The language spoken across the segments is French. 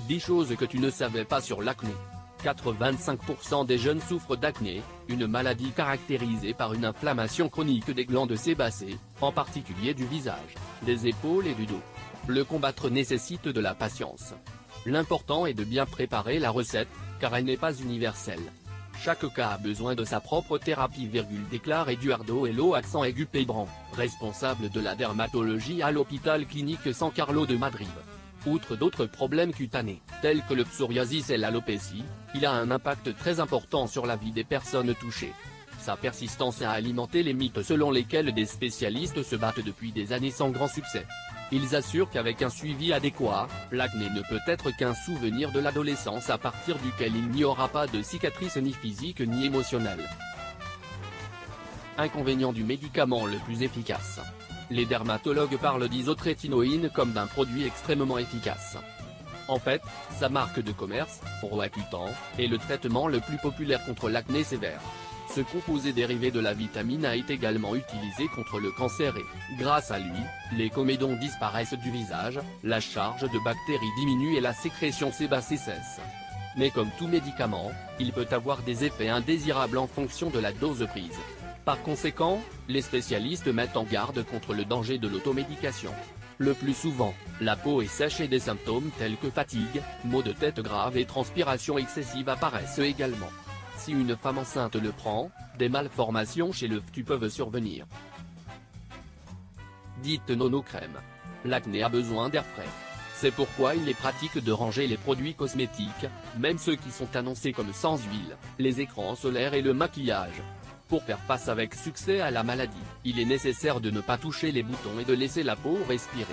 10 choses que tu ne savais pas sur l'acné. 85% des jeunes souffrent d'acné, une maladie caractérisée par une inflammation chronique des glandes sébacées, en particulier du visage, des épaules et du dos. Le combattre nécessite de la patience. L'important est de bien préparer la recette, car elle n'est pas universelle. Chaque cas a besoin de sa propre thérapie, déclare Eduardo Hello accent aigu Pebran, responsable de la dermatologie à l'hôpital clinique San Carlo de Madrid. Outre d'autres problèmes cutanés, tels que le psoriasis et l'alopécie, il a un impact très important sur la vie des personnes touchées. Sa persistance a alimenté les mythes selon lesquels des spécialistes se battent depuis des années sans grand succès. Ils assurent qu'avec un suivi adéquat, l'acné ne peut être qu'un souvenir de l'adolescence à partir duquel il n'y aura pas de cicatrices ni physiques ni émotionnelles. Inconvénient du médicament le plus efficace. Les dermatologues parlent d'isotrétinoïne comme d'un produit extrêmement efficace. En fait, sa marque de commerce, Roacutan, est le traitement le plus populaire contre l'acné sévère. Ce composé dérivé de la vitamine A est également utilisé contre le cancer et, grâce à lui, les comédons disparaissent du visage, la charge de bactéries diminue et la sécrétion sébacée cesse. Mais comme tout médicament, il peut avoir des effets indésirables en fonction de la dose prise. Par conséquent, les spécialistes mettent en garde contre le danger de l'automédication. Le plus souvent, la peau est sèche et des symptômes tels que fatigue, maux de tête graves et transpiration excessive apparaissent également. Si une femme enceinte le prend, des malformations chez le fœtus peuvent survenir. Dites non aux crèmes. L'acné a besoin d'air frais. C'est pourquoi il est pratique de ranger les produits cosmétiques, même ceux qui sont annoncés comme sans huile, les écrans solaires et le maquillage. Pour faire face avec succès à la maladie, il est nécessaire de ne pas toucher les boutons et de laisser la peau respirer.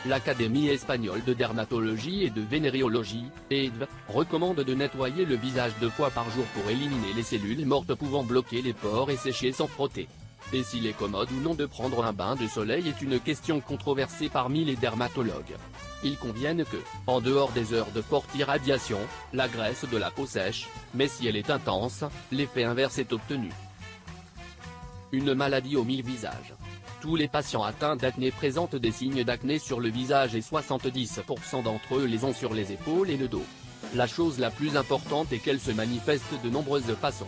L'Académie espagnole de dermatologie et de vénériologie, EDV, recommande de nettoyer le visage 2 fois par jour pour éliminer les cellules mortes pouvant bloquer les pores et sécher sans frotter. Et s'il est commode ou non de prendre un bain de soleil est une question controversée parmi les dermatologues. Ils conviennent que, en dehors des heures de forte irradiation, la graisse de la peau sèche, mais si elle est intense, l'effet inverse est obtenu. Une maladie aux 1000 visages. Tous les patients atteints d'acné présentent des signes d'acné sur le visage et 70% d'entre eux les ont sur les épaules et le dos. La chose la plus importante est qu'elles se manifestent de nombreuses façons.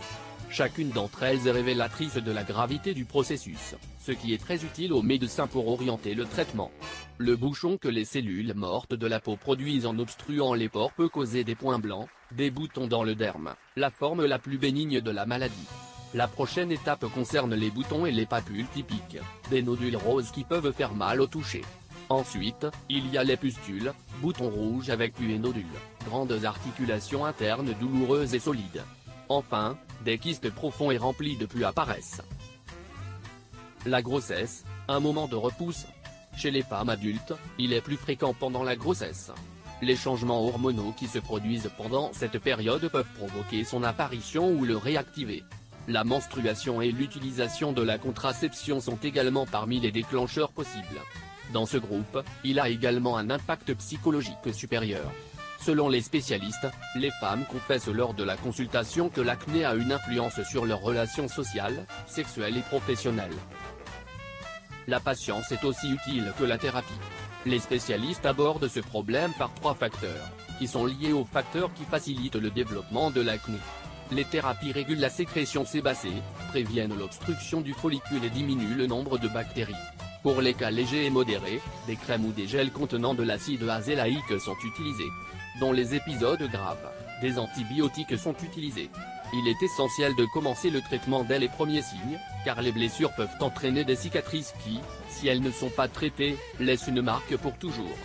Chacune d'entre elles est révélatrice de la gravité du processus, ce qui est très utile aux médecins pour orienter le traitement. Le bouchon que les cellules mortes de la peau produisent en obstruant les pores peut causer des points blancs, des boutons dans le derme, la forme la plus bénigne de la maladie. La prochaine étape concerne les boutons et les papules typiques, des nodules roses qui peuvent faire mal au toucher. Ensuite, il y a les pustules, boutons rouges avec pus et nodules, grandes articulations internes douloureuses et solides. Enfin, des kystes profonds et remplis de pus apparaissent. La grossesse, un moment de repousse. Chez les femmes adultes, il est plus fréquent pendant la grossesse. Les changements hormonaux qui se produisent pendant cette période peuvent provoquer son apparition ou le réactiver. La menstruation et l'utilisation de la contraception sont également parmi les déclencheurs possibles. Dans ce groupe, il a également un impact psychologique supérieur. Selon les spécialistes, les femmes confessent lors de la consultation que l'acné a une influence sur leurs relations sociales, sexuelles et professionnelles. La patience est aussi utile que la thérapie. Les spécialistes abordent ce problème par 3 facteurs, qui sont liés aux facteurs qui facilitent le développement de l'acné. Les thérapies régulent la sécrétion sébacée, préviennent l'obstruction du follicule et diminuent le nombre de bactéries. Pour les cas légers et modérés, des crèmes ou des gels contenant de l'acide azélaïque sont utilisés. Dans les épisodes graves, des antibiotiques sont utilisés. Il est essentiel de commencer le traitement dès les premiers signes, car les blessures peuvent entraîner des cicatrices qui, si elles ne sont pas traitées, laissent une marque pour toujours.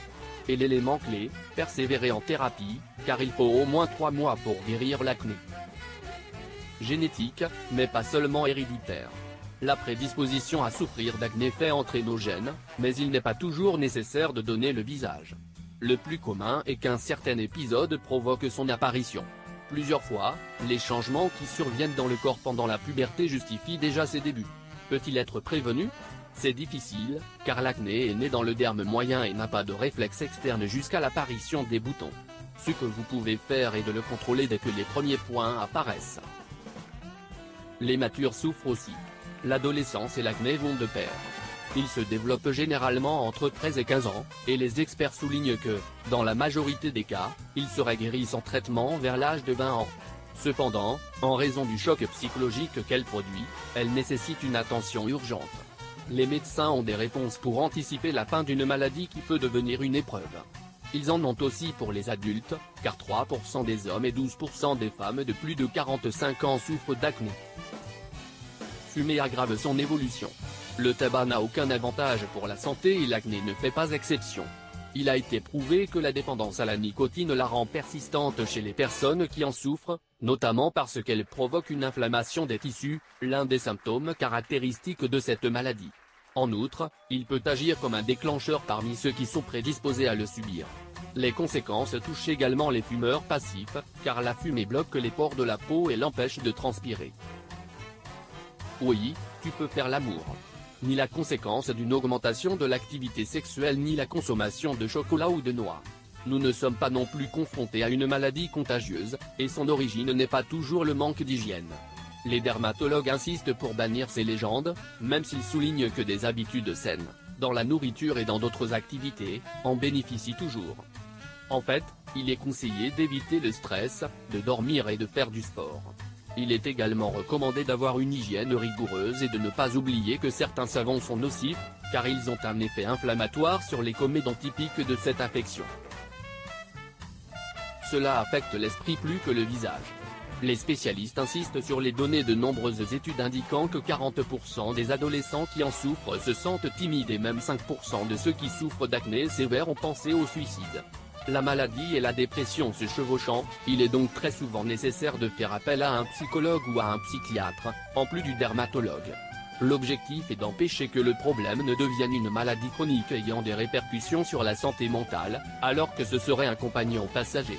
Et l'élément clé, persévérer en thérapie, car il faut au moins 3 mois pour guérir l'acné. Génétique, mais pas seulement héréditaire. La prédisposition à souffrir d'acné fait entrer nos gènes, mais il n'est pas toujours nécessaire de donner le visage. Le plus commun est qu'un certain épisode provoque son apparition. Plusieurs fois, les changements qui surviennent dans le corps pendant la puberté justifient déjà ses débuts. Peut-il être prévenu? C'est difficile, car l'acné est né dans le derme moyen et n'a pas de réflexe externe jusqu'à l'apparition des boutons. Ce que vous pouvez faire est de le contrôler dès que les premiers points apparaissent. Les matures souffrent aussi. L'adolescence et l'acné vont de pair. Il se développe généralement entre 13 et 15 ans, et les experts soulignent que, dans la majorité des cas, il serait guéri sans traitement vers l'âge de 20 ans. Cependant, en raison du choc psychologique qu'elle produit, elle nécessite une attention urgente. Les médecins ont des réponses pour anticiper la fin d'une maladie qui peut devenir une épreuve. Ils en ont aussi pour les adultes, car 3% des hommes et 12% des femmes de plus de 45 ans souffrent d'acné. Fumer aggrave son évolution. Le tabac n'a aucun avantage pour la santé et l'acné ne fait pas exception. Il a été prouvé que la dépendance à la nicotine la rend persistante chez les personnes qui en souffrent, notamment parce qu'elle provoque une inflammation des tissus, l'un des symptômes caractéristiques de cette maladie. En outre, il peut agir comme un déclencheur parmi ceux qui sont prédisposés à le subir. Les conséquences touchent également les fumeurs passifs, car la fumée bloque les pores de la peau et l'empêche de transpirer. Oui, tu peux faire l'amour. Ni la conséquence d'une augmentation de l'activité sexuelle ni la consommation de chocolat ou de noix. Nous ne sommes pas non plus confrontés à une maladie contagieuse, et son origine n'est pas toujours le manque d'hygiène. Les dermatologues insistent pour bannir ces légendes, même s'ils soulignent que des habitudes saines, dans la nourriture et dans d'autres activités, en bénéficient toujours. En fait, il est conseillé d'éviter le stress, de dormir et de faire du sport. Il est également recommandé d'avoir une hygiène rigoureuse et de ne pas oublier que certains savons sont nocifs, car ils ont un effet inflammatoire sur les comédons typiques de cette affection. Cela affecte l'esprit plus que le visage. Les spécialistes insistent sur les données de nombreuses études indiquant que 40% des adolescents qui en souffrent se sentent timides et même 5% de ceux qui souffrent d'acné sévère ont pensé au suicide. La maladie et la dépression se chevauchant, il est donc très souvent nécessaire de faire appel à un psychologue ou à un psychiatre, en plus du dermatologue. L'objectif est d'empêcher que le problème ne devienne une maladie chronique ayant des répercussions sur la santé mentale, alors que ce serait un compagnon passager.